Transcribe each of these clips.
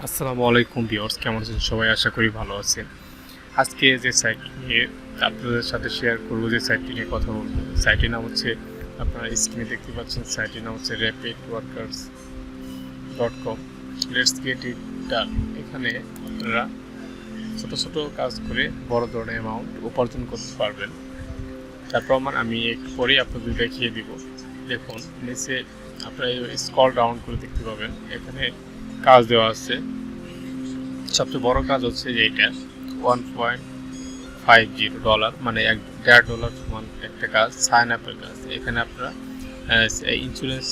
আসসালামু আলাইকুম ভিউয়ার্স, কেমন আছেন সবাই? আশা করি ভালো আছেন। আজকে যে সাইট নিয়ে আপনাদের সাথে শেয়ার করব, যে সাইটটি নিয়ে কথা বলবো, সাইটের নাম হচ্ছে, আপনারা স্ক্রিনে দেখতে পাচ্ছেন, সাইটের নাম হচ্ছে rapidworkers.com। লেটস গেট ইট ডান। এখানে আপনারা ছোট ছোট কাজ করে বড় ধরনের অ্যামাউন্ট উপার্জন করতে পারবেন। তার প্রমাণ আমি একটু পরেই আপনাদের দেখিয়ে দিব। দেখুন, নিচে আপনারা স্ক্রল ডাউন করে দেখতে পাবেন, এখানে কাজ দেওয়া আছে। সবচেয়ে বড় কাজ হচ্ছে যে এটা $1.50, মানে $1.50 সমান একটা কাজ, সাইন আপের কাজ। এখানে আপনারা ইন্স্যুরেন্স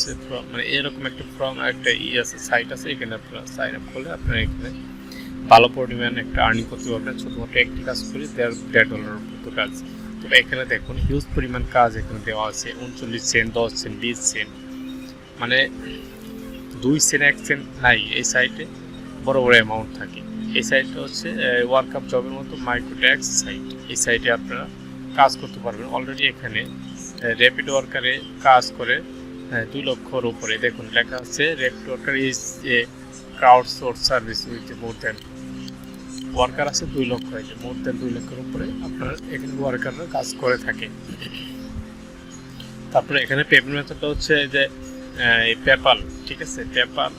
মানে এরকম একটা একটা আছে, সাইট আছে। এখানে আপনারা সাইন আপ করলে আপনারা এখানে ভালো পরিমাণ একটা আর্নিং করতে পারবেন। শুধুমাত্র একটি কাজ করে $1.50 মতো কাজ। তবে এখানে দেখুন, হিউজ পরিমাণ কাজ এখানে দেওয়া আছে। 39 সেন্ট, 10 সেন্ট, 20 সেন্ট, মানে 2 সেন্ট 1 সেন্ট নাই এই সাইটে। বড় বড় অ্যামাউন্ট থাকে। এই সাইটটা হচ্ছে ওয়ার্কআপ জবের মতো মাইক্রোট্যাক্স সাইট। এই সাইটে আপনারা কাজ করতে পারবেন। অলরেডি এখানে র্যাপিড ওয়ার্কারে কাজ করে 2 লক্ষর উপরে। দেখুন লেখা আছে, rapid worker is a crowd source service with more than worker আছে 2 লক্ষ, আছে মোর দ্যান 2 লক্ষের উপরে আপনার এখানে ওয়ার্কাররা কাজ করে থাকে। তারপরে এখানে পেমেন্ট মেথডটা হচ্ছে যে পেপাল। ঠিক আছে, পেপাল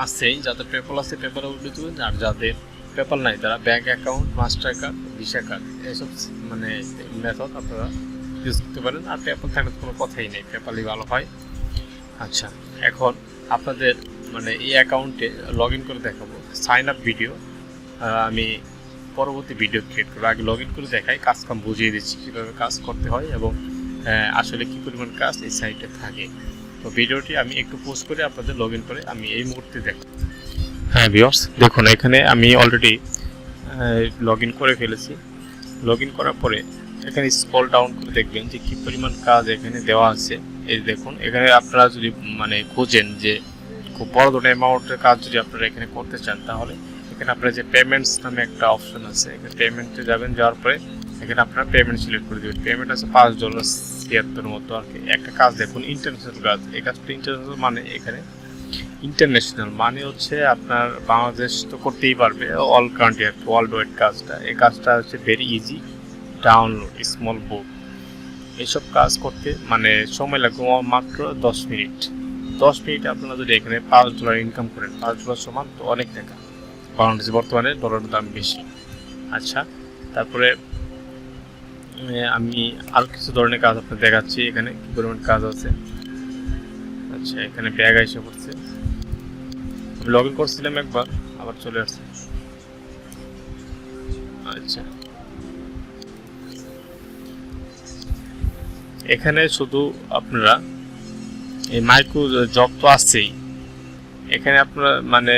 আছেই, যাদের পেপাল আছে পেপালে উঠে দেবেন, আর যাদের পেপাল নাই তারা bank account, master card, visa card, এইসব মানে মেথড আপনারা ইউজ করতে পারেন। আর পেপাল থাকলে কোনো কথাই নেই, পেপালই ভালো হয়। আচ্ছা, এখন আপনাদের মানে এই অ্যাকাউন্টে লগ ইন করে দেখাবো। সাইন আপ ভিডিও আমি পরবর্তী ভিডিও ক্রিয়েট করবো। আগে লগ ইন করে দেখাই, কাজ কাম বুঝিয়ে দিচ্ছি কীভাবে কাজ করতে হয় এবং আসলে কী পরিমাণ কাজ এই সাইটে থাকে। তো ভিডিওটি আমি একটু পোস্ট করে আপনাদের লগ ইন করে আমি এই মুহূর্তে দেখব। হ্যাঁ ভিউয়ার্স, দেখুন এখানে আমি অলরেডি লগ ইন করে ফেলেছি। লগ ইন করার পরে এখানে স্ক্রল ডাউন করে দেখবেন যে কী পরিমাণ কাজ এখানে দেওয়া আছে। এই দেখুন, এখানে আপনারা যদি মানে খোঁজেন যে খুব বড় ধরনের অ্যামাউন্টের কাজ যদি আপনারা এখানে করতে চান, তাহলে এখানে আপনারা যে পেমেন্টস নামে একটা অপশন আছে, এখানে পেমেন্টে যাবেন। যাওয়ার পরে এখানে আপনারা পেমেন্ট সিলেক্ট করে দেবেন। পেমেন্ট আছে $5.76 মতো আর কি। একটা কাজ দেখুন, ইন্টারন্যাশনাল কাজ। এই কাজটা ইন্টারন্যাশনাল মানে এখানে ইন্টারন্যাশনাল মানে হচ্ছে আপনার বাংলাদেশ তো করতেই পারবে, অল কান্ট্রি আর ওয়ার্ল্ড ওয়াইড কাজটা। এই কাজটা হচ্ছে ভেরি ইজি, ডাউনলোড স্মল বুক। এইসব কাজ করতে মানে সময় লাগবে মাত্র 10 মিনিট। 10 মিনিটে আপনারা যদি এখানে $5 ইনকাম করেন, $5 সমান তো অনেক টাকা। বাংলাদেশে বর্তমানে ডলারের দাম বেশি। আচ্ছা, তারপরে আমি আরও কিছু ধরনের কাজ আপনাদের দেখাচ্ছি। এখানে কী পরিমাণ কাজ আছে। আচ্ছা, এখানে ব্যাগ এসে পড়ছে। লগ ইন করছিলাম একবার, আবার চলে আসছে। আচ্ছা, এখানে শুধু আপনারা এই মাইক্রো জব তো আসছেই, এখানে আপনারা মানে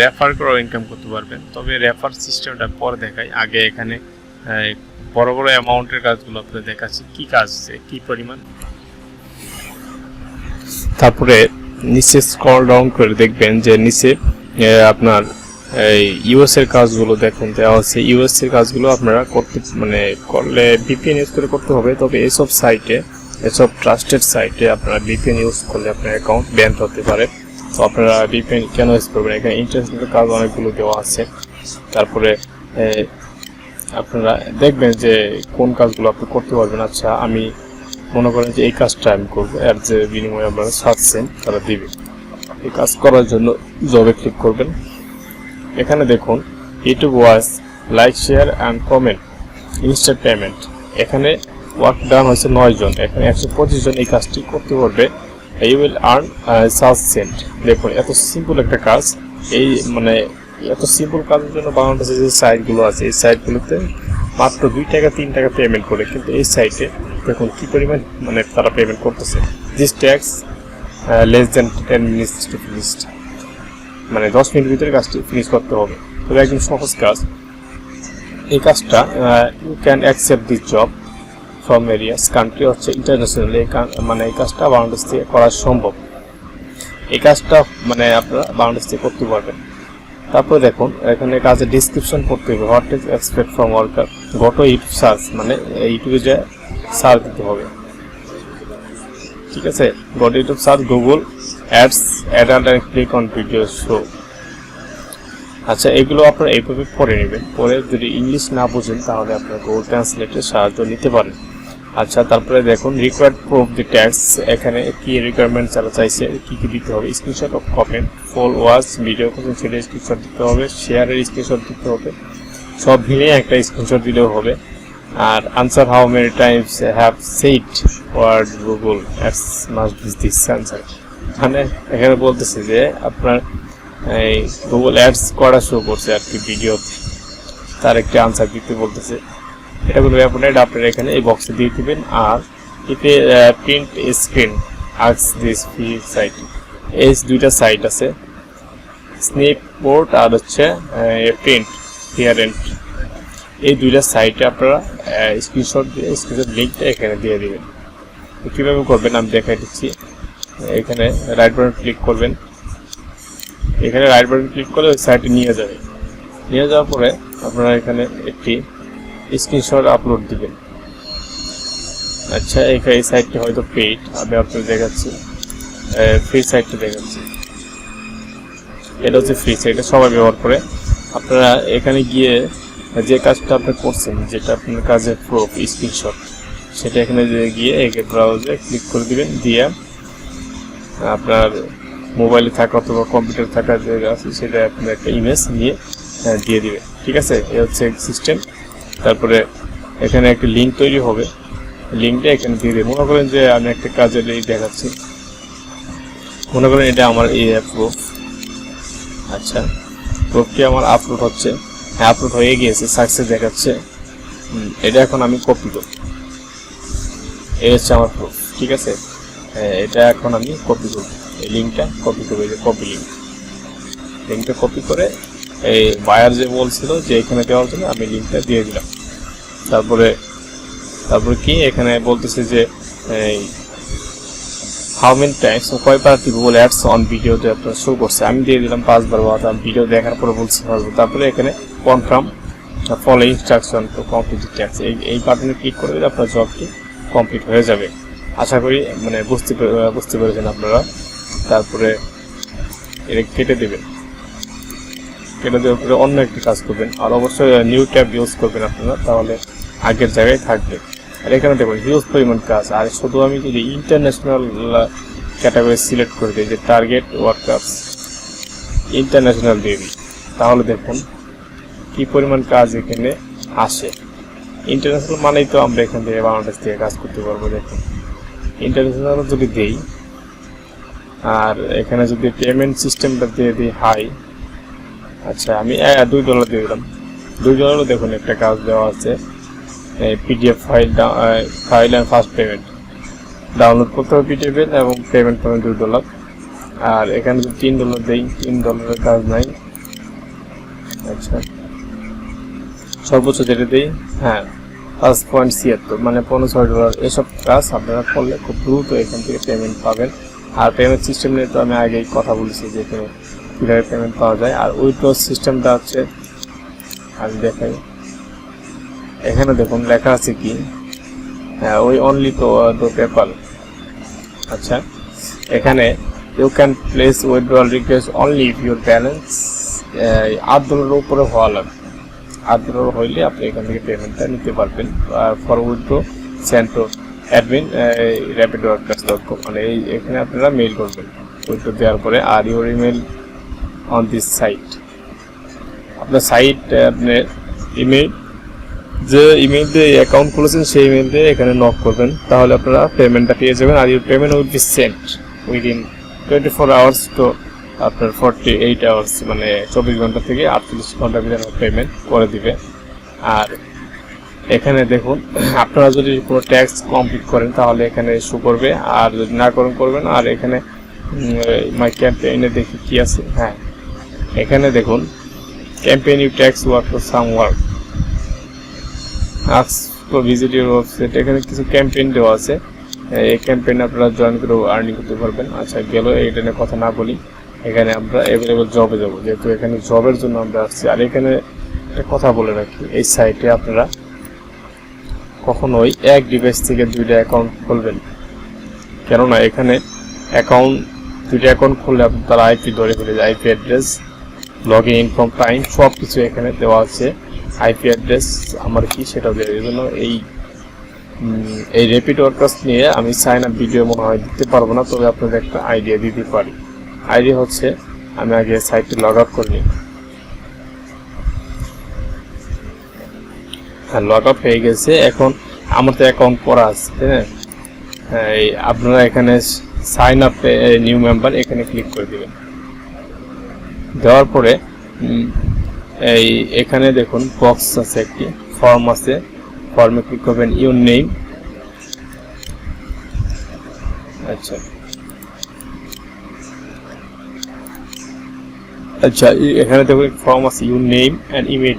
রেফার করেও ইনকাম করতে পারবেন। তবে রেফার সিস্টেমটা পরে দেখাই, আগে এখানে বড় বড় অ্যামাউন্টের কাজগুলো আপনাদের দেখাচ্ছি, কী কাজ আছে, কী পরিমাণ। তারপরে নিচে স্ক্রল ডাউন করে দেখবেন যে নিচে আপনার এই ইউএস এর কাজগুলো দেখুন দেওয়া আছে। ইউএস এর কাজগুলো আপনারা করতে মানে করলে ভিপিএন ইউজ করে করতে হবে। তবে এসব সাইটে, এসব ট্রাস্টেড সাইটে আপনারা ভিপিএন ইউজ করলে আপনার অ্যাকাউন্ট ব্যান হতে পারে। তো আপনারা ভিপিএন কেন ইউজ করবেন? এখানে ইন্টারন্যাশনাল কাজ অনেকগুলো দেওয়া আছে। তারপরে আপনারা দেখবেন যে কোন কাজগুলো আপনি করতে পারবেন। আচ্ছা, আমি মনে করেন যে এই কাজটা আমি করবো, এর যে বিনিময়ে আপনারা 7 সেন্ট তারা দিবে। এই কাজ করার জন্য জবে ক্লিক করবেন। এখানে দেখুন, YouTube watch, like, share and comment, instant payment. এখানে ওয়ার্ক ডান হয়েছে 9 জন। এখানে 125 জন এই কাজটি করতে পারবে। You will earn 7 cent. দেখুন, এত সিম্পল একটা কাজ। এই মানে এত সিম্পল কাজের জন্য বাংলাদেশে যে সাইটগুলো আছে, এই সাইটগুলোতে মাত্র 2 টাকা 3 টাকা পেমেন্ট করে। কিন্তু এই সাইটে দেখুন কী পরিমাণ মানে তারা পেমেন্ট করতেছে। This tax less than 10 minutes to finish, মানে 10 মিনিট ভিতরে কাজটি ফিনিশ করতে হবে। তবে একদম সহজ কাজ এই কাজটা। You can accept this job from areas country, হচ্ছে ইন্টারন্যাশনাল। মানে এই কাজটা বাংলাদেশ থেকে করা সম্ভব। এই কাজটা মানে আপনারা বাংলাদেশ থেকে করতে পারবেন। তারপরে দেখুন, এখানে কাজের ডিসক্রিপশন পড়তে হবে। What is expect from worker, go to YouTube search, মানে ইউটিউবে যে সার্চ দিতে হবে। ঠিক আছে, go to YouTube search, Google ads, add and click on video show. আচ্ছা, এগুলো আপনারা এইভাবে পড়ে নেবেন, পরে যদি ইংলিশ না বুঝেন তাহলে আপনারা গুগল ট্রান্সলেটের সাহায্য নিতে পারেন। আচ্ছা, তারপরে দেখুন রিকোয়ার্ড প্রুফ দি ট্যাক্স, এখানে কি রিকোয়ারমেন্ট যারা চাইছে কি কি দিতে হবে, screenshot of comment, full watch video করছেন সেটা স্ক্রিনশট দিতে হবে, শেয়ারের স্ক্রিনশট দিতে হবে, সব মিলিয়ে একটা স্ক্রিনশট দিলেও হবে। আর answer how many times have said word Google ads must be this answer, মানে এখানে বলতেছে যে আপনার এই গুগল অ্যাডস করা শো করছে আর কি ভিডিওতে, তার একটি আনসার দিতে বলতেছে। এটা কোনো ব্যাপার না, এটা আপনারা এখানে এই বক্সে দিয়ে দিবেন। আর এতে print screen asks this free site, এই দুইটা সাইট আছে, স্নেপ বোর্ড আর হচ্ছে প্রিন্ট হিয়ারেন্ট, এই দুইটা সাইটে আপনারা স্ক্রিনশট দিয়ে স্ক্রিনশট লিঙ্কটা এখানে দিয়ে দিবেন। কীভাবে করবেন আমি দেখাই দিচ্ছি। এখানে রাইট বাটন ক্লিক করবেন, এখানে রাইট বাটন ক্লিক করলে ওই সাইটে নিয়ে যাবে, নিয়ে যাওয়ার পরে আপনারা এখানে একটি স্ক্রিনশট আপলোড দিবেন। আচ্ছা, এখানে এই সাইটটি হয়তো পেইড, আমি আপনাদের দেখাচ্ছি ফ্রি সাইটটা দেখাচ্ছি। এটা হচ্ছে ফ্রি সাইট, সবাই ব্যবহার করে। আপনারা এখানে গিয়ে যে কাজটা আপনি করছেন, যেটা আপনার কাজের প্রুফ স্ক্রিনশট, সেটা এখানে গিয়ে ব্রাউজারে ক্লিক করে দিবেন, দিয়ে আপনার মোবাইলে থাকা অথবা কম্পিউটার থাকা যে আছে সেটা আপনার একটা ইমেজ নিয়ে দিয়ে দিবে। ঠিক আছে, এই হচ্ছে সিস্টেম। তারপরে এখানে একটা লিঙ্ক তৈরি হবে, লিঙ্কটা এখানে দিয়ে দেবে। মনে করেন যে আমি একটা কাজের এই দেখাচ্ছি, মনে করেন এটা আমার এই প্রুফ। আচ্ছা, প্রুফটি আমার আপলোড হচ্ছে, হ্যাঁ আপলোড হয়ে গিয়েছে, সাকসেস দেখাচ্ছে। এটা এখন আমি কপি করব, এই হচ্ছে আমার প্রুফ। ঠিক আছে, এটা এখন আমি কপি করব, এই লিঙ্কটা কপি করবো, এই যে কপি লিঙ্কটা কপি করে এই বায়ার যে বলছিল যে এখানে দেওয়ার জন্য আমি লিঙ্কটা দিয়ে দিলাম। তারপরে কি এখানে বলতেছে যে হাউ মেনি টাইমস কয়বার গুগল অ্যাডস অন ভিডিওতে আপনার শো করছে, আমি দিয়ে দিলাম 5 বার, বা ভিডিও দেখার পরে বলতে পারবো। তারপরে এখানে confirm follow instruction to complete tax, এই বাটনে ক্লিক করে দিলে আপনার জবটি কমপ্লিট হয়ে যাবে। আশা করি মানে বুঝতে পেরেছেন আপনারা। তারপরে এটা কেটে দেবেন, কেটে দেওয়ার পরে অন্য একটি কাজ করবেন, আর অবশ্যই নিউ ট্যাব ইউজ করবেন আপনারা, তাহলে আগের জায়গায় থাকবে। আর এখানে দেখুন হিউজ পরিমাণ কাজ। আর শুধু আমি যদি ইন্টারন্যাশনাল ক্যাটাগরি সিলেক্ট করে দিই, যে টার্গেট ওয়ার্কার্স ইন্টারন্যাশনাল দিয়ে দিই, তাহলে দেখুন কি পরিমাণ কাজ এখানে আসে। ইন্টারন্যাশনাল মানেই তো আমরা এখান থেকে বাংলাদেশ থেকে কাজ করতে পারবো। দেখুন ইন্টারন্যাশনাল যদি দেই, আর এখানে যদি পেমেন্ট সিস্টেমটা দিয়ে দিই হাই, আচ্ছা আমি $2 দিয়ে দিলাম। $2 দেখুন একটা কাজ দেওয়া আছে, PDF file and first payment download করতে হবে পিডিএফ এবং পেমেন্ট করবেন $2। আর এখানে যদি $3 দেই, $3 কাজ নাই। আচ্ছা, সর্বোচ্চ যেটা দিই, হ্যাঁ 5.76 মানে $65। এসব কাজ আপনারা করলে খুব দ্রুত এখান থেকে পেমেন্ট পাবেন। আর পেমেন্ট সিস্টেম নিয়ে তো আমি আগেই কথা বলেছি যে কীভাবে পেমেন্ট পাওয়া যায়। আর উইথড্র সিস্টেমটা হচ্ছে, আমি দেখাই, এখানে দেখুন লেখা আছে কি, ওই অনলি তো পেপাল। আচ্ছা, এখানে you can place withdrawal request only if your balance $8 উপরে হওয়া লাগবে। $8 হইলে আপনি এখান থেকে পেমেন্টটা নিতে পারবেন। For withdraw send to admin rapidworkers.com, মানে এখানে আপনারা মেইল করবেন উইথড্র দেওয়ার পরে। আর your email on this site, আপনার সাইট আপনার ইমেল, যে ইমেল দিয়ে অ্যাকাউন্ট খুলেছেন সেই ইমেল দিয়ে এখানে নক করবেন, তাহলে আপনারা পেমেন্টটা পেয়ে যাবেন। আর your payment will be sent within 24 hours to আপনার 48 আওয়ার্স, মানে 24 ঘন্টা থেকে 48 ঘন্টার ভিতরে পেমেন্ট করে দিবে। আর এখানে দেখুন আপনারা যদি কোনো ট্যাক্স কমপ্লিট করেন তাহলে এখানে শো করবে, আর যদি না করবেন। আর এখানে মাই ক্যাম্পেইনে দেখি কি আছে, হ্যাঁ এখানে দেখুন ক্যাম্পেইন ইউ ট্যাক্স work for some work ask to visit your website, এখানে কিছু ক্যাম্পেইন দেওয়া আছে, এই ক্যাম্পেইন আপনারা জয়েন করে আর্নিং করতে পারবেন। আচ্ছা গেল, এইটা নিয়ে কথা না বলি, এখানে আমরা অ্যাভেলেবল জবে যাবো, যেহেতু এখানে জবের জন্য আমরা আসছি। আর এখানে একটা কথা বলে রাখি, এই সাইটে আপনারা কখনোই এক ডিভাইস থেকে 2টা অ্যাকাউন্ট খুলবেন, কেননা এখানে দুইটা অ্যাকাউন্ট খুললে তারা আইপি ধরে ফেলে যায়, IP address login inform time সব কিছু এখানে দেওয়া আছে। আইপি অ্যাড্রেস আমার কি সেটাও দেওয়া। এই জন্য এই র্যাপিড ওয়ার্কার্স নিয়ে আমি সাইন আপ ভিডিও মনে হয় দিতে পারবো না, তবে আপনাদের একটা আইডিয়া দিতে পারি। আইডিয়া হচ্ছে আমি আগে সাইটে লগ আউট করে নিই। হ্যাঁ, লগ আউট হয়ে গেছে। এখন আমার তো অ্যাকাউন্ট করা আছে, হ্যাঁ। আপনারা এখানে সাইন আপ নিউ মেম্বার এখানে ক্লিক করে দিবেন। দেওয়ার পরে এখানে দেখুন বক্স আছে, একটি ফর্ম আছে, ফর্মে ক্লিক করবেন ইউর নেম। আচ্ছা এখানে দেখুন ফর্ম আছে your name and email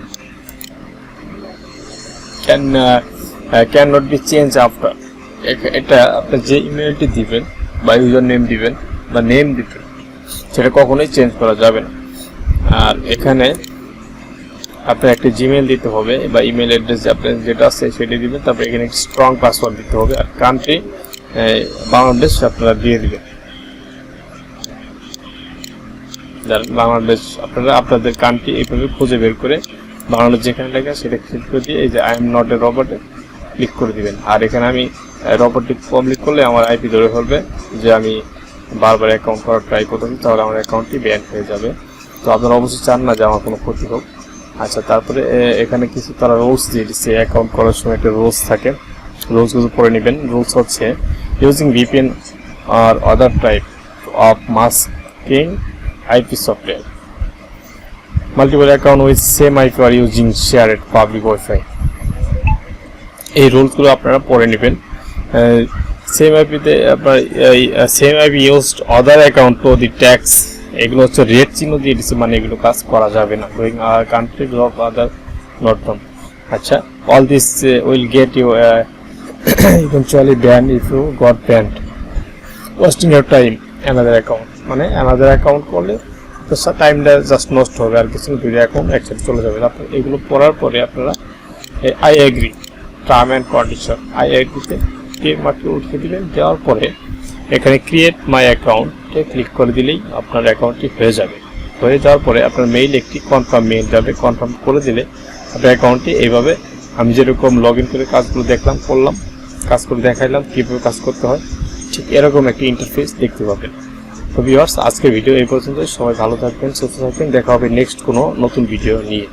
can not be change after. এটা আপনি যে ইমেলটি দিবেন বা ইউজার নেম দিবেন বা নেম দিবেন সেটা কখনোই চেঞ্জ করা যাবে না। আর এখানে আপনার একটা জিমেল দিতে হবে বা ইমেল অ্যাড্রেস আপনার যেটা আছে সেটা দিবেন। তারপরে এখানে স্ট্রং পাসওয়ার্ড দিতে হবে। আর কান্ট্রি বাংলাদেশ আপনারা দিয়ে দিবেন। বাংলাদেশ আপনারা আপনাদের কান্ট্রি এইভাবে খুঁজে বের করে বাংলাদেশ যেখানে লেখা সেটা ক্লিক করে দিয়ে এই যে আই এম নট এ রোবটে ক্লিক করে দিবেন। আর এখানে আমি রোবটটি কমপ্লিট করলে আমার আইপি ধরে ফেলবে যে আমি বারবার অ্যাকাউন্ট করার ট্রাই করতেছি, তাহলে আমার অ্যাকাউন্টটি ব্যান হয়ে যাবে। তো আপনারা অবশ্যই চান না যে আমার কোনো ক্ষতি হোক। আচ্ছা, তারপরে এখানে কিছু তারা রুলস দিয়ে দিচ্ছে। অ্যাকাউন্ট করার সময় একটা রুলস থাকে, রুলসগুলো পড়ে নেবেন। রুলস হচ্ছে ইউজিং ভিপিএন আর other type of masking IP software, multiple account with same IP আর ইউজিং শেয়ারেড পাবলিক ওয়াইফাই। এই রুলসগুলো আপনারা পড়ে নেবেন। সেম আইপিতে আপনার same IP used other account to the ট্যাক্স, এগুলো হচ্ছে রেড চিহ্ন দিয়ে দিচ্ছে, মানে এগুলো কাজ করা যাবে না। Going country of other not from. আচ্ছা, all this will get you eventually banned if you got banned wasting your time another account, মানে another account করলে তো টাইমটা জাস্ট নষ্ট হবে, আর কিছু দুই অ্যাকাউন্ট একসাথে চলে যাবে। আপনার এগুলো পড়ার পরে আপনারা I agree term and condition, I এগ্রিতে মাত্র উঠিয়ে দিলেন। দেওয়ার পরে এখানে ক্রিয়েট মাই অ্যাকাউন্টে ক্লিক করে দিলেই আপনার অ্যাকাউন্টটি হয়ে যাবে। হয়ে যাওয়ার পরে আপনার মেইল একটি কনফার্ম মেইল যাবে। কনফার্ম করে দিলে আপনার অ্যাকাউন্টটি এইভাবে আমি যেরকম লগ ইন করে কাজগুলো দেখলাম, করলাম, কাজ করে দেখাইলাম কীভাবে কাজ করতে হয়, ঠিক এরকম একটি ইন্টারফেস দেখতে পাবেন। তো ভিউয়ার্স, আজকের ভিডিও এই পর্যন্ত। সবাই ভালো থাকবেন, সুস্থ থাকবেন। দেখা হবে নেক্সট কোনো নতুন ভিডিও নিয়ে।